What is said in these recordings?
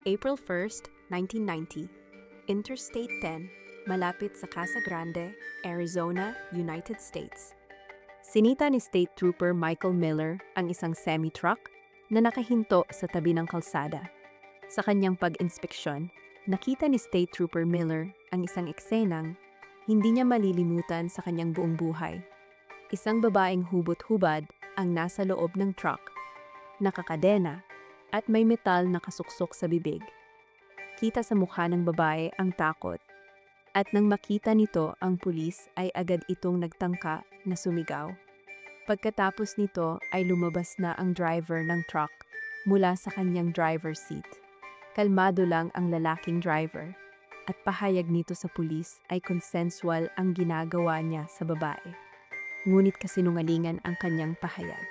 April 1, 1990, Interstate 10, malapit sa Casa Grande, Arizona, United States. Sinita ni State Trooper Michael Miller ang isang semi-truck na nakahinto sa tabi ng kalsada. Sa kanyang pag-inspeksyon, nakita ni State Trooper Miller ang isang eksenang hindi niya malilimutan sa kanyang buong buhay. Isang babaeng hubot-hubad ang nasa loob ng truck, nakakadena at may metal na kasuksok sa bibig. Kita sa mukha ng babae ang takot at nang makita nito ang pulis ay agad itong nagtangka na sumigaw. Pagkatapos nito ay lumabas na ang driver ng truck mula sa kanyang driver's seat. Kalmado lang ang lalaking driver at pahayag nito sa pulis ay consensual ang ginagawa niya sa babae. Ngunit kasinungalingan ang kanyang pahayag.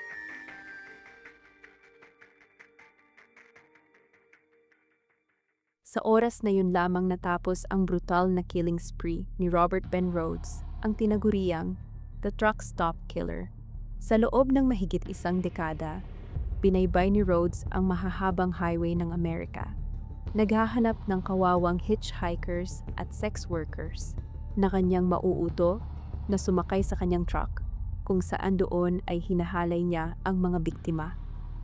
Sa oras na yun lamang natapos ang brutal na killing spree ni Robert Ben Rhodes, ang tinaguriang The Truck Stop Killer. Sa loob ng mahigit isang dekada, binaybay ni Rhodes ang mahahabang highway ng Amerika. Naghahanap ng kawawang hitchhikers at sex workers na kanyang mauuto na sumakay sa kanyang truck, kung saan doon ay hinahalay niya ang mga biktima.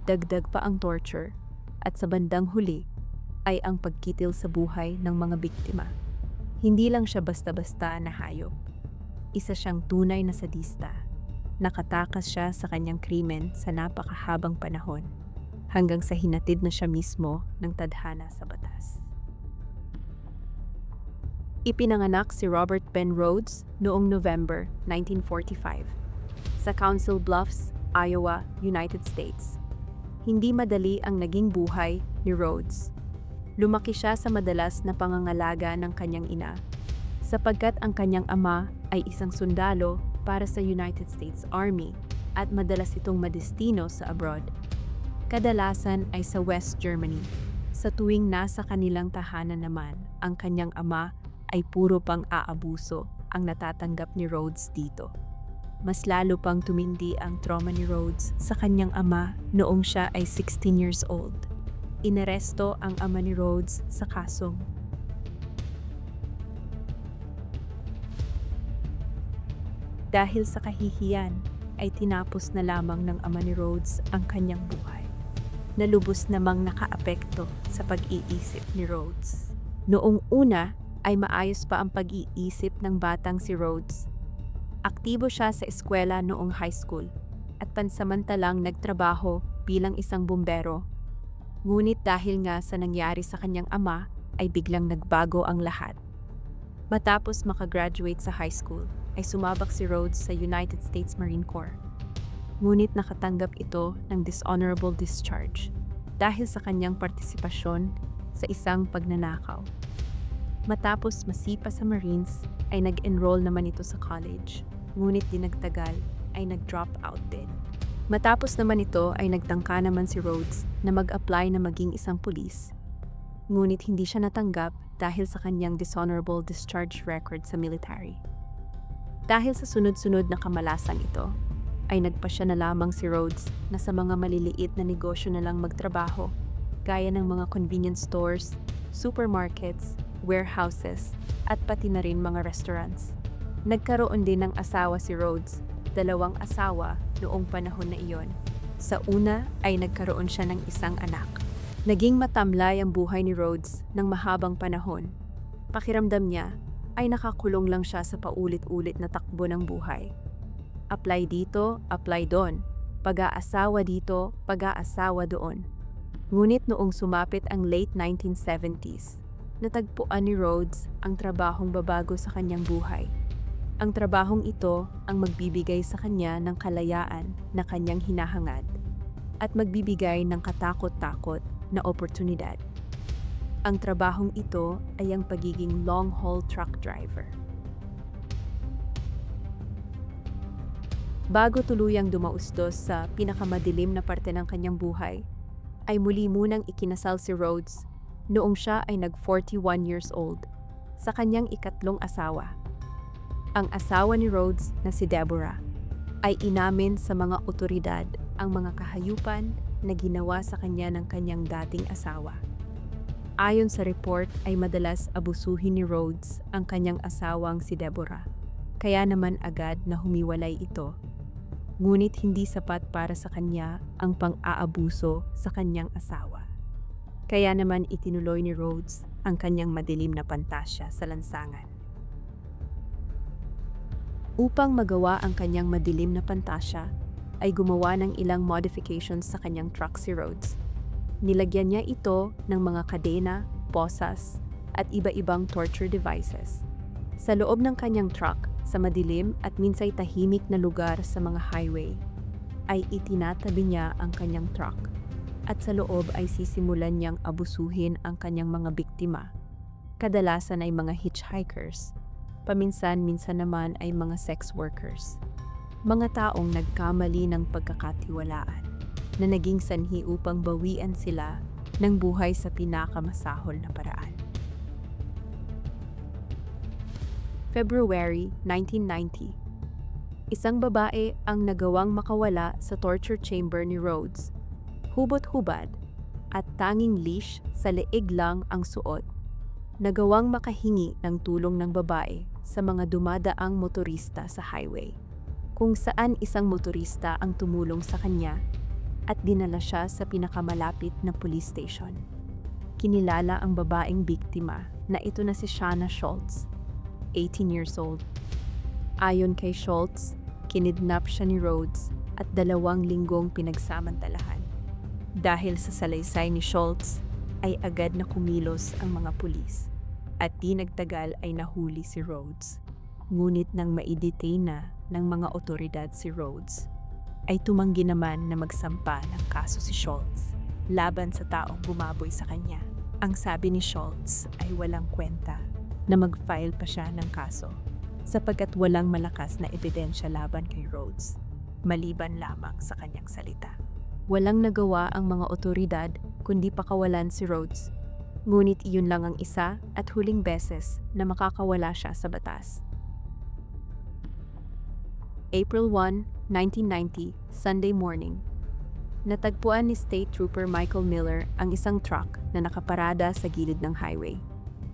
Dagdag pa ang torture at sa bandang huli ay ang pagkitil sa buhay ng mga biktima. Hindi lang siya basta-basta na hayop. Isa siyang tunay na sadista. Nakatakas siya sa kanyang krimen sa napakahabang panahon, hanggang sa hinatid na siya mismo ng tadhana sa batas. Ipinanganak si Robert Ben Rhodes noong November 1945 sa Council Bluffs, Iowa, United States. Hindi madali ang naging buhay ni Rhodes. Lumaki siya sa madalas na pangangalaga ng kanyang ina, sapagkat ang kanyang ama ay isang sundalo para sa United States Army at madalas itong madestino sa abroad. Kadalasan ay sa West Germany. Sa tuwing nasa kanilang tahanan naman, ang kanyang ama ay puro pang aabuso ang natatanggap ni Rhodes dito. Mas lalo pang tumindi ang trauma ni Rhodes sa kanyang ama noong siya ay 16 years old. Inaresto ang ama ni Rhodes sa kasong dahil sa kahihiyan ay tinapos na lamang ng ama ni Rhodes ang kanyang buhay. Nalubos namang nakaapekto sa pag-iisip ni Rhodes. Noong una ay maayos pa ang pag-iisip ng batang si Rhodes. Aktibo siya sa eskwela noong high school at pansamantalang nagtrabaho bilang isang bumbero. Ngunit dahil nga sa nangyari sa kanyang ama, ay biglang nagbago ang lahat. Matapos makagraduate sa high school, ay sumabak si Rhodes sa United States Marine Corps. Ngunit nakatanggap ito ng dishonorable discharge dahil sa kanyang partisipasyon sa isang pagnanakaw. Matapos masipa sa Marines, ay nag-enroll naman ito sa college. Ngunit di nagtagal, ay nag-drop out din. Matapos naman ito ay nagtangka naman si Rhodes na mag-apply na maging isang pulis. Ngunit hindi siya natanggap dahil sa kanyang dishonorable discharge record sa military. Dahil sa sunod-sunod na kamalasan ito, ay nagpasya na lamang si Rhodes na sa mga maliliit na negosyo na lang magtrabaho, gaya ng mga convenience stores, supermarkets, warehouses, at pati na rin mga restaurants. Nagkaroon din ng asawa si Rhodes, 2 asawa noong panahon na iyon. Sa una ay nagkaroon siya ng isang anak. Naging matamlay ang buhay ni Rhodes ng mahabang panahon. Pakiramdam niya ay nakakulong lang siya sa paulit-ulit na takbo ng buhay. Apply dito, apply doon. Pag-aasawa dito, pag-aasawa doon. Ngunit noong sumapit ang late 1970s, natagpuan ni Rhodes ang trabahong babago sa kanyang buhay. Ang trabahong ito ang magbibigay sa kanya ng kalayaan na kanyang hinahangad at magbibigay ng katakot-takot na oportunidad. Ang trabahong ito ay ang pagiging long-haul truck driver. Bago tuluyang dumausdos sa pinakamadilim na parte ng kanyang buhay, ay muli munang ikinasal si Rhodes noong siya ay nag-41 years old sa kanyang ikatlong asawa. Ang asawa ni Rhodes na si Deborah ay inamin sa mga otoridad ang mga kahayupan na ginawa sa kanya ng kanyang dating asawa. Ayon sa report ay madalas abusuhin ni Rhodes ang kanyang asawang si Deborah. Kaya naman agad na humiwalay ito. Ngunit hindi sapat para sa kanya ang pang-aabuso sa kanyang asawa. Kaya naman itinuloy ni Rhodes ang kanyang madilim na pantasya sa lansangan. Upang magawa ang kanyang madilim na pantasya, ay gumawa ng ilang modifications sa kanyang truck si Rhodes. Nilagyan niya ito ng mga kadena, posas, at iba-ibang torture devices. Sa loob ng kanyang truck, sa madilim at minsay tahimik na lugar sa mga highway, ay itinatabi niya ang kanyang truck. At sa loob ay sisimulan niyang abusuhin ang kanyang mga biktima. Kadalasan ay mga hitchhikers. Paminsan-minsan naman ay mga sex workers. Mga taong nagkamali ng pagkakatiwalaan na naging sanhi upang bawian sila ng buhay sa pinakamasahol na paraan. February 1990. Isang babae ang nagawang makawala sa torture chamber ni Rhodes. Hubot-hubad at tanging leash sa leeg lang ang suot. Nagawang makahingi ng tulong ng babae sa mga dumadaang motorista sa highway, kung saan isang motorista ang tumulong sa kanya at dinala siya sa pinakamalapit na police station. Kinilala ang babaeng biktima na ito na si Shanna Schultz, 18 years old. Ayon kay Schultz, kinidnap siya ni Rhodes at 2 linggong pinagsamantalahan. Dahil sa salaysay ni Schultz, ay agad na kumilos ang mga pulis at di nagtagal ay nahuli si Rhodes. Ngunit nang ma-detain na ng mga otoridad si Rhodes, ay tumanggi naman na magsampa ng kaso si Schultz laban sa taong bumaboy sa kanya. Ang sabi ni Schultz ay walang kwenta na mag-file pa siya ng kaso sapagkat walang malakas na ebidensya laban kay Rhodes, maliban lamang sa kanyang salita. Walang nagawa ang mga otoridad kundi pakawalan si Rhodes, ngunit iyon lang ang isa at huling beses na makakawala siya sa batas. April 1, 1990, Sunday morning. Natagpuan ni State Trooper Michael Miller ang isang truck na nakaparada sa gilid ng highway.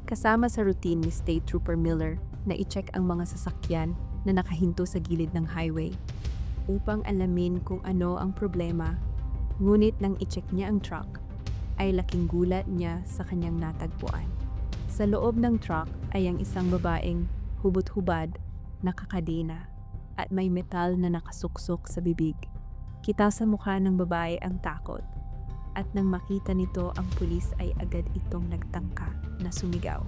Kasama sa routine ni State Trooper Miller na i-check ang mga sasakyan na nakahinto sa gilid ng highway upang alamin kung ano ang problema. Ngunit nang i-check niya ang truck, ay laking gulat niya sa kanyang natagpuan. Sa loob ng truck ay ang isang babaeng hubot-hubad, nakakadena, at may metal na nakasuksok sa bibig. Kita sa mukha ng babae ang takot, at nang makita nito ang pulis ay agad itong nagtangka na sumigaw.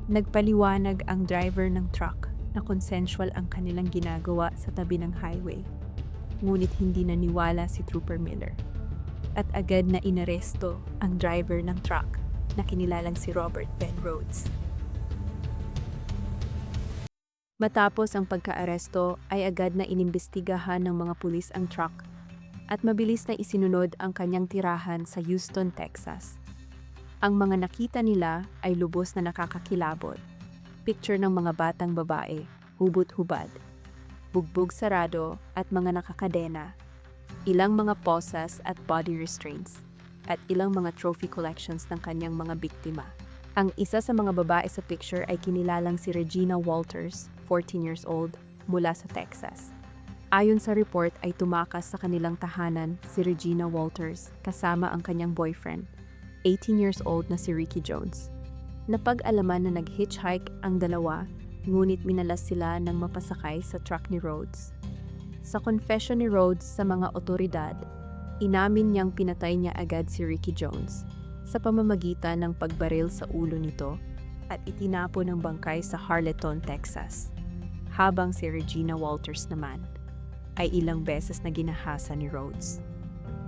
Nagpaliwanag ang driver ng truck na consensual ang kanilang ginagawa sa tabi ng highway. Ngunit hindi naniwala si Trooper Miller. At agad na inaresto ang driver ng truck na kinilalang si Robert Ben Rhodes. Matapos ang pagkaaresto ay agad na inimbestigahan ng mga pulis ang truck at mabilis na isinunod ang kanyang tirahan sa Houston, Texas. Ang mga nakita nila ay lubos na nakakakilabot. Picture ng mga batang babae, hubot-hubad, bugbog sarado at mga nakakadena, ilang mga posas at body restraints, at ilang mga trophy collections ng kanyang mga biktima. Ang isa sa mga babae sa picture ay kinilalang si Regina Walters, 14 years old, mula sa Texas. Ayon sa report ay tumakas sa kanilang tahanan si Regina Walters kasama ang kanyang boyfriend, 18 years old na si Ricky Jones. Napag-alaman na nag-hitchhike ang dalawa, ngunit minalas sila ng mapasakay sa truck ni Rhodes. Sa confession ni Rhodes sa mga otoridad, inamin niyang pinatay niya agad si Ricky Jones sa pamamagitan ng pagbaril sa ulo nito at itinapo ng bangkay sa Harleton, Texas. Habang si Regina Walters naman ay ilang beses na ginahasa ni Rhodes.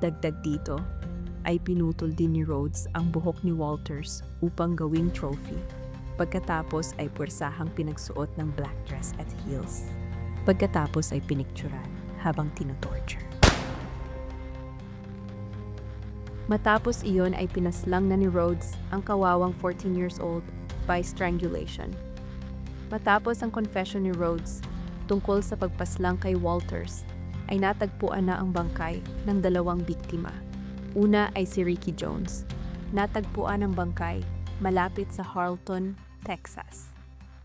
Dagdag dito ay pinutol din ni Rhodes ang buhok ni Walters upang gawing trophy. Pagkatapos ay puwersahang pinagsuot ng black dress at heels. Pagkatapos ay pinikturan habang tinotorture. Matapos iyon ay pinaslang na ni Rhodes ang kawawang 14 years old by strangulation. Matapos ang confession ni Rhodes tungkol sa pagpaslang kay Walters, ay natagpuan na ang bangkay ng 2 biktima. Una ay si Ricky Jones. natagpuan ang bangkay malapit sa Harleton, Texas.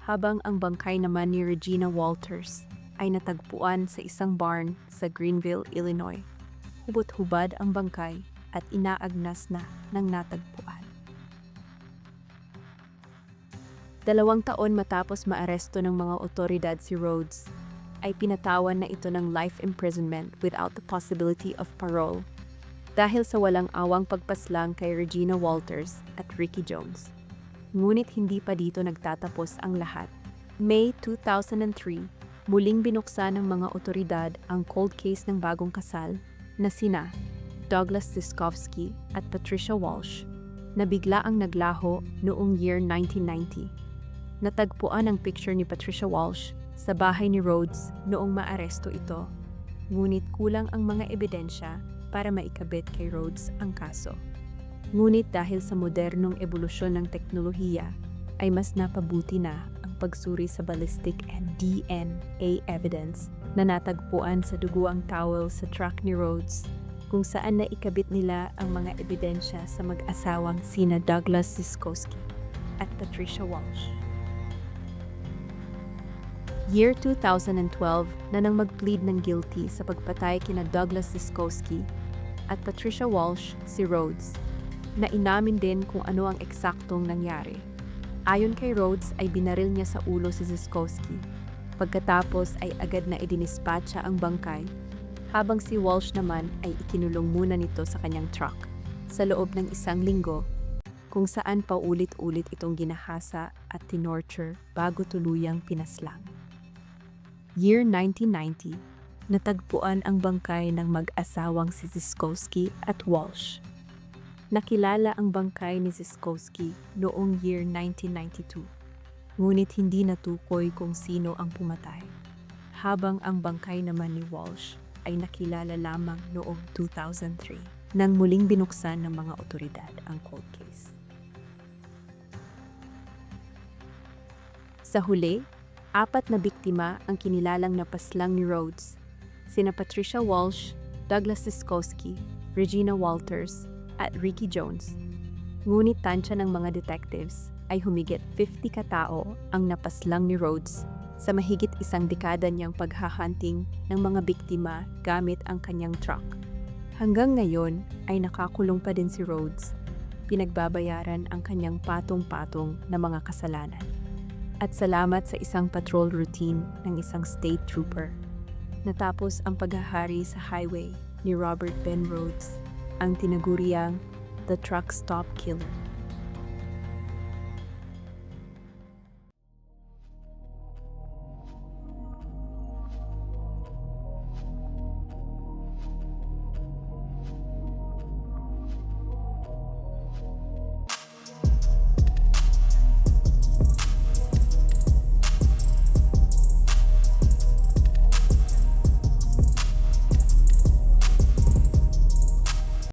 Habang ang bangkay naman ni Regina Walters ay natagpuan sa isang barn sa Greenville, Illinois. Hubot-hubad ang bangkay at inaagnas na ng natagpuan. 2 taon matapos maaresto ng mga otoridad si Rhodes, ay pinatawan na ito ng life imprisonment without the possibility of parole dahil sa walang awang pagpaslang kay Regina Walters at Ricky Jones. Ngunit hindi pa dito nagtatapos ang lahat. May 2003, muling binuksan ng mga otoridad ang cold case ng bagong kasal na sina Douglas Ciskovsky at Patricia Walsh na bigla ang naglaho noong year 1990. Natagpuan ang picture ni Patricia Walsh sa bahay ni Rhodes noong maaresto ito, ngunit kulang ang mga ebidensya para maikabit kay Rhodes ang kaso. Ngunit dahil sa modernong ebolusyon ng teknolohiya, ay mas napabuti na ang pagsuri sa ballistic and DNA evidence na natagpuan sa duguang towel sa truck ni Rhodes, kung saan naikabit nila ang mga ebidensya sa mag-asawang sina Douglas Ciskovsky at Patricia Walsh. Year 2012 na nang mag-plead ng guilty sa pagpatay kina Douglas Ciskovsky at Patricia Walsh si Rhodes, na inamin din kung ano ang eksaktong nangyari. Ayon kay Rhodes ay binaril niya sa ulo si Ciskovsky, pagkatapos ay agad na idinispatcha ang bangkay, habang si Walsh naman ay ikinulong muna nito sa kanyang truck sa loob ng 1 linggo, kung saan paulit-ulit itong ginahasa at tinorture bago tuluyang pinaslang. Year 1990, natagpuan ang bangkay ng mag-asawang si Ciskovsky at Walsh. Nakilala ang bangkay ni Ciskovsky noong year 1992, ngunit hindi natukoy kung sino ang pumatay, habang ang bangkay naman ni Walsh ay nakilala lamang noong 2003 nang muling binuksan ng mga otoridad ang cold case. Sa huli, 4 na biktima ang kinilalang napaslang ni Rhodes, sina Patricia Walsh, Douglas Ciskovsky, Regina Walters, at Ricky Jones. Ngunit tansya ng mga detectives ay humigit 50 katao ang napaslang ni Rhodes sa mahigit 1 dekada niyang paghahunting ng mga biktima gamit ang kanyang truck. Hanggang ngayon ay nakakulong pa din si Rhodes, pinagbabayaran ang kanyang patong-patong na mga kasalanan. At salamat sa isang patrol routine ng isang state trooper, natapos ang paghahari sa highway ni Robert Ben Rhodes, ang tinaguriang The Truck Stop Killer.